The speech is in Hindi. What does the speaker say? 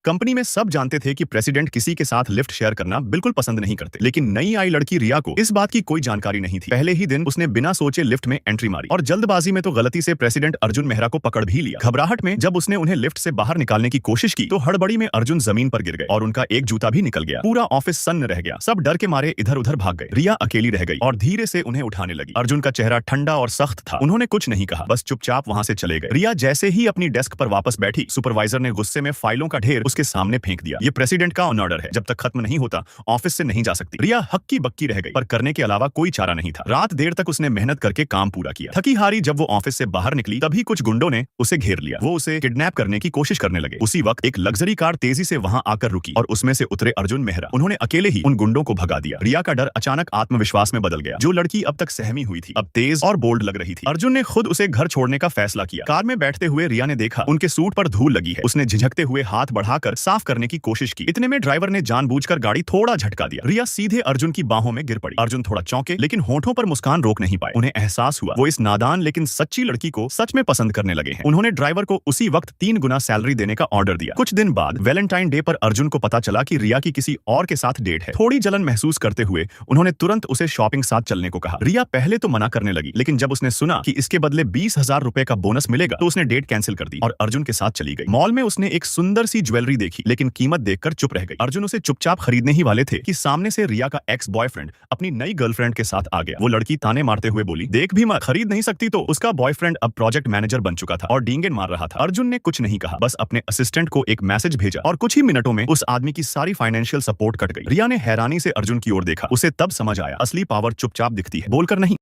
कंपनी में सब जानते थे कि प्रेसिडेंट किसी के साथ लिफ्ट शेयर करना बिल्कुल पसंद नहीं करते, लेकिन नई आई लड़की रिया को इस बात की कोई जानकारी नहीं थी। पहले ही दिन उसने बिना सोचे लिफ्ट में एंट्री मारी और जल्दबाजी में तो गलती से प्रेसिडेंट अर्जुन मेहरा को पकड़ भी लिया। घबराहट में जब उसने उन्हें लिफ्ट से बाहर निकालने की कोशिश की तो हड़बड़ी में अर्जुन जमीन पर गिर गए और उनका एक जूता भी निकल गया। पूरा ऑफिस सन्न रह गया, सब डर के मारे इधर उधर भाग गए। रिया अकेली रह गई और धीरे से उन्हें उठाने लगी। अर्जुन का चेहरा ठंडा और सख्त था। उन्होंने कुछ नहीं कहा, बस चुपचाप वहां से चले गए। रिया जैसे ही अपनी डेस्क पर वापस बैठी, सुपरवाइजर ने गुस्से में फाइलों का ढेर उसके सामने फेंक दिया। ये प्रेसिडेंट का ऑन ऑर्डर है, जब तक खत्म नहीं होता ऑफिस से नहीं जा सकती। रिया हक्की बक्की रह गई, पर करने के अलावा कोई चारा नहीं था। रात देर तक उसने मेहनत करके काम पूरा किया। थकी हारी जब वो ऑफिस से बाहर निकली तभी कुछ गुंडों ने उसे घेर लिया। वो उसे किडनैप करने की कोशिश करने लगे। उसी वक्त एक लग्जरी कार तेजी से वहां आकर रुकी और उसमें से उतरे अर्जुन मेहरा। उन्होंने अकेले ही उन गुंडों को भगा दिया। रिया का डर अचानक आत्मविश्वास में बदल गया। जो लड़की अब तक सहमी हुई थी अब तेज और बोल्ड लग रही थी। अर्जुन ने खुद उसे घर छोड़ने का फैसला किया। कार में बैठते हुए रिया ने देखा उनके सूट पर धूल लगी है। उसने झिझकते हुए हाथ बढ़ाकर साफ करने की कोशिश की। इतने में ड्राइवर ने जानबूझकर गाड़ी थोड़ा झटका दिया। रिया सीधे अर्जुन की बाहों में गिर पड़ी। अर्जुन थोड़ा चौंके, लेकिन होठों पर मुस्कान रोक नहीं पाए। उन्हें एहसास हुआ वो इस नादान लेकिन सच्ची लड़की को सच में पसंद करने लगे हैं। उन्होंने ड्राइवर को उसी वक्त 3 गुना सैलरी देने का ऑर्डर दिया। कुछ दिन बाद वैलेंटाइन डे पर अर्जुन को पता चला कि रिया की किसी और के साथ डेट है। थोड़ी जलन महसूस करते हुए उन्होंने तुरंत उसे शॉपिंग साथ चलने को कहा। रिया पहले तो मना करने लगी, लेकिन जब उसने सुना कि इसके बदले 20,000 रुपए का बोनस मिलेगा तो उसने डेट कैंसिल कर दी और अर्जुन के साथ चली गई। मॉल में उसने एक सुंदर सी ज्वेलरी देखी, लेकिन कीमत देखकर चुप रह गई। अर्जुन उसे चुपचाप खरीदने ही वाले थे कि सामने से रिया का एक्स बॉयफ्रेंड अपनी नई गर्लफ्रेंड के साथ आ गया। वो लड़की ताने मारते हुए बोली, देख भी मत, खरीद नहीं सकती तो। उसका बॉयफ्रेंड अब प्रोजेक्ट मैनेजर बन चुका था और डींगे मार रहा था। अर्जुन ने कुछ नहीं कहा, बस अपने असिस्टेंट को एक मैसेज भेजा और कुछ ही मिनटों में उस आदमी की सारी फाइनेंशियल सपोर्ट कट गई। रिया ने हैरानी से अर्जुन की ओर देखा। उसे तब समझ आया असली पावर चुपचाप दिखती है, बोलकर नहीं।